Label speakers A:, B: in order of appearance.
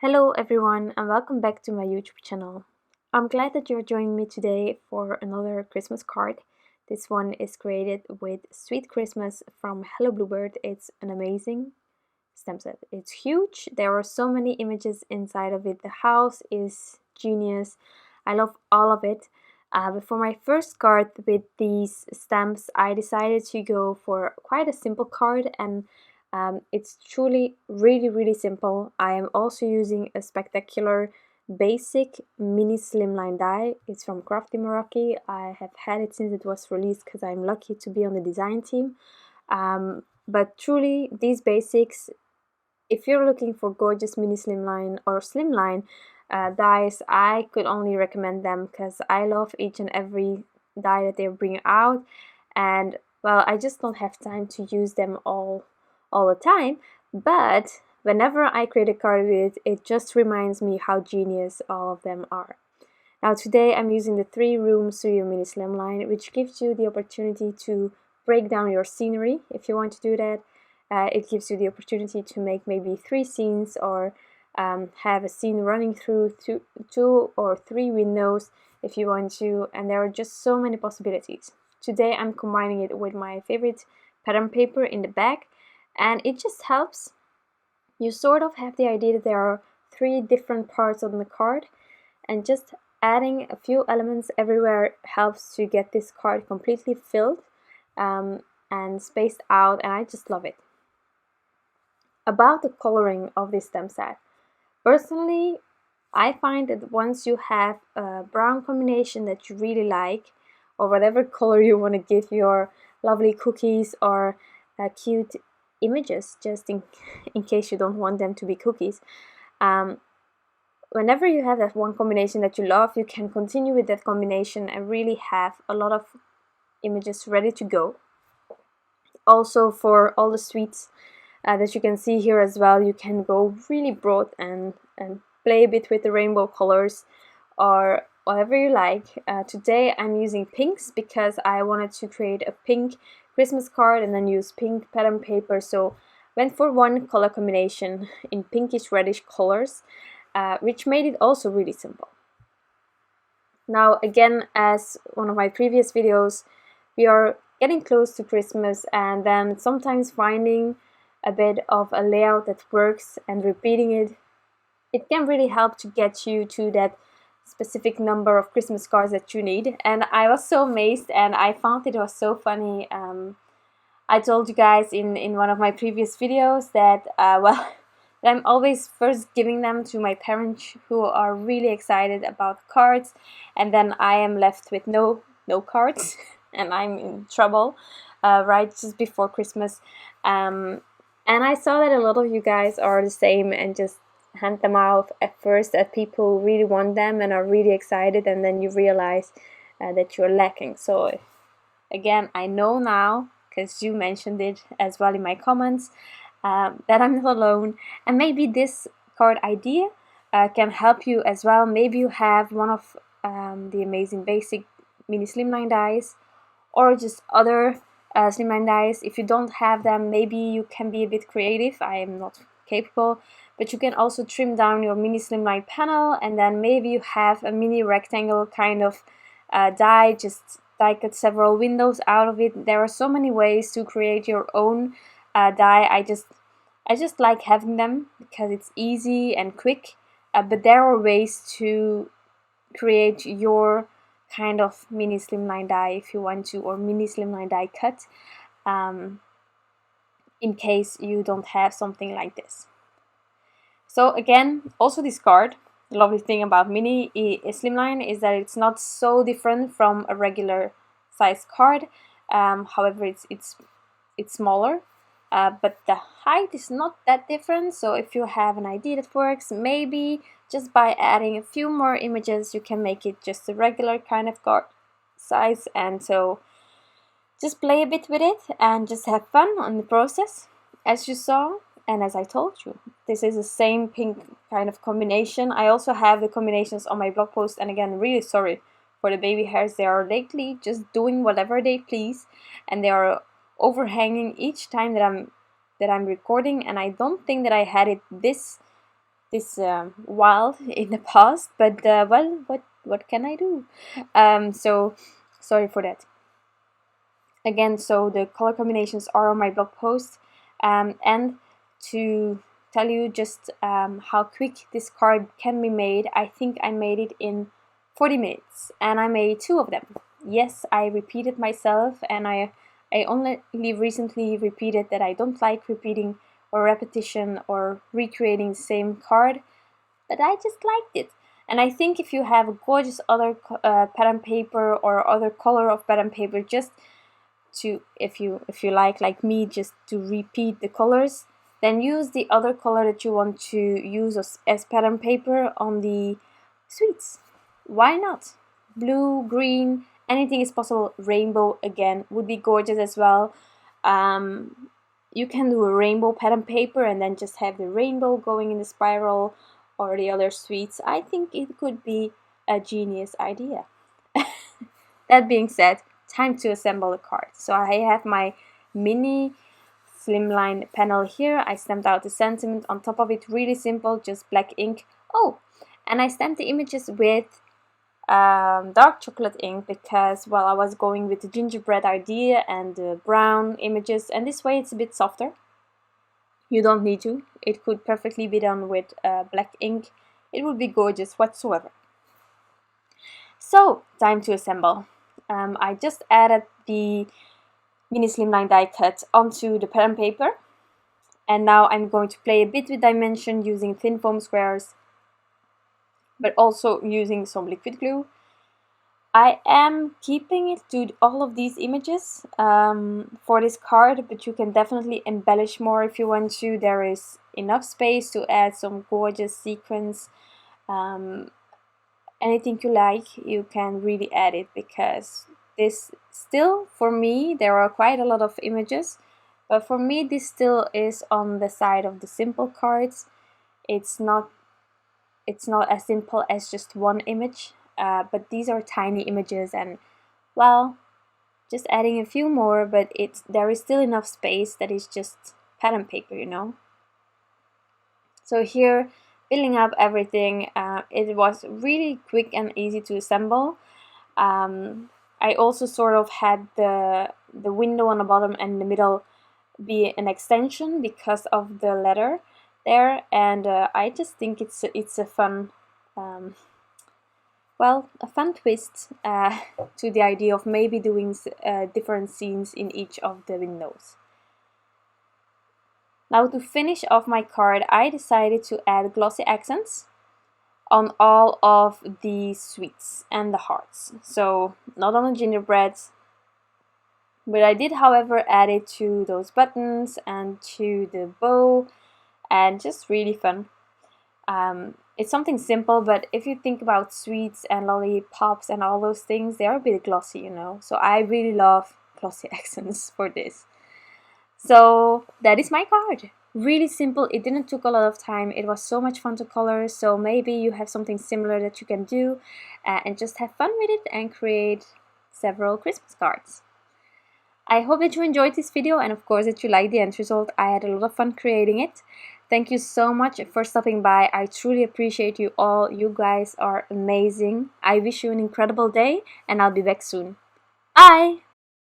A: Hello everyone and welcome back to my YouTube channel. I'm glad that you're joining me today for another Christmas card. This one is created with Sweet Christmas from Hello Bluebird. It's an amazing stamp set. It's huge. There are so many images inside of it. The house is genius. I love all of it. But for my first card with these stamps, I decided to go for quite a simple card, and it's truly really simple. I am also using a spectacular basic mini slimline die. It's from Crafty Meraki. I have had it since it was released because I'm lucky to be on the design team. But truly, these basics, if you're looking for gorgeous mini slimline or slimline dies, I could only recommend them because I love each and every die that they bring out, and well, I just don't have time to use them all the time, but whenever I create a card with it, it just reminds me how genius all of them are. Now today I'm using the 3-room studio mini slimline, which gives you the opportunity to break down your scenery if you want to do that. It gives you the opportunity to make maybe 3 scenes, or have a scene running through 2 or 3 windows if you want to, and there are just so many possibilities. Today I'm combining it with my favorite pattern paper in the back, and it just helps. You sort of have the idea that there are 3 different parts on the card, and just adding a few elements everywhere helps to get this card completely filled and spaced out, and I just love it. About the coloring of this stamp set, personally, I find that once you have a brown combination that you really like, or whatever color you want to give your lovely cookies or cute images, just in case you don't want them to be cookies, whenever you have that one combination that you love, you can continue with that combination and really have a lot of images ready to go. Also, for all the sweets that you can see here as well, you can go really broad and play a bit with the rainbow colors or whatever you like. Today I'm using pinks because I wanted to create a pink Christmas card and then use pink pattern paper, so went for one color combination in pinkish reddish colors, which made it also really simple. Now again, as one of my previous videos, we are getting close to Christmas, and then sometimes finding a bit of a layout that works and repeating it can really help to get you to that specific number of Christmas cards that you need. And I was so amazed, and I found it was so funny. I told you guys in one of my previous videos that well, I'm always first giving them to my parents, who are really excited about cards, and then I am left with no cards and I'm in trouble right just before Christmas. And I saw that a lot of you guys are the same and just hand them out at first at people who really want them and are really excited, and then you realize that you're lacking. So again, I know now, because you mentioned it as well in my comments, that I'm not alone, and maybe this card idea can help you as well. Maybe you have one of the amazing basic mini slimline dies, or just other slimline dies. If you don't have them, maybe you can be a bit creative. I am not capable, but you can also trim down your mini slimline panel, and then maybe you have a mini rectangle kind of die, just die cut several windows out of it. There are so many ways to create your own die. I just like having them because it's easy and quick, but there are ways to create your kind of mini slimline die if you want to, or mini slimline die cut, in case you don't have something like this. So again, also this card, the lovely thing about mini slimline is that it's not so different from a regular size card. However, it's smaller, but the height is not that different. So if you have an idea that works, maybe just by adding a few more images, you can make it just a regular kind of card size. And so just play a bit with it and just have fun on the process, as you saw. And as I told you, this is the same pink kind of combination. I also have the combinations on my blog post, and again, really sorry for the baby hairs. They are lately just doing whatever they please, and they are overhanging each time that I'm recording, and I don't think that I had it this wild in the past, but well, what can I do? So sorry for that. Again, so the color combinations are on my blog post, and to tell you just how quick this card can be made, I think I made it in 40 minutes, and I made 2 of them. Yes, I repeated myself, and I only recently repeated that I don't like repeating or repetition or recreating the same card, but I just liked it. And I think if you have a gorgeous other pattern paper or other color of pattern paper, just to, if you like me, just to repeat the colors, then use the other color that you want to use as pattern paper on the sweets. Why not? Blue, green, anything is possible. Rainbow again would be gorgeous as well. You can do a rainbow pattern paper and then just have the rainbow going in the spiral, or the other sweets. I think it could be a genius idea. That being said, time to assemble the card. So I have my mini Slimline panel here. I stamped out the sentiment on top of it, really simple, just black ink. Oh, and I stamped the images with dark chocolate ink because, well, I was going with the gingerbread idea and the brown images, and this way it's a bit softer. You don't need to. It could perfectly be done with black ink. It would be gorgeous whatsoever. So, time to assemble. I just added the mini Slimline die cut onto the pattern paper, and now I'm going to play a bit with dimension using thin foam squares, but also using some liquid glue. I am keeping it to all of these images for this card, but you can definitely embellish more if you want to. There is enough space to add some gorgeous sequins. Anything you like, you can really add it, because this still, for me, there are quite a lot of images, but for me this still is on the side of the simple cards. It's not as simple as just one image. But these are tiny images, and, well, just adding a few more, but there is still enough space that is just pattern paper, you know. So here, filling up everything, it was really quick and easy to assemble. I also sort of had the window on the bottom and the middle be an extension because of the letter there, and I just think it's a fun a fun twist to the idea of maybe doing different scenes in each of the windows. Now, to finish off my card, I decided to add glossy accents on all of the sweets and the hearts. So, not on the gingerbreads, but I did, however, add it to those buttons and to the bow, and just really fun. It's something simple, but if you think about sweets and lollipops and all those things, they are a bit glossy, you know. So I really love glossy accents for this. So that is my card. Really simple. It didn't take a lot of time. It was so much fun to color. So maybe you have something similar that you can do and just have fun with it and create several Christmas cards. I hope that you enjoyed this video, and of course that you liked the end result. I had a lot of fun creating it. Thank you so much for stopping by. I truly appreciate you all. You guys are amazing. I wish you an incredible day, and I'll be back soon. Bye!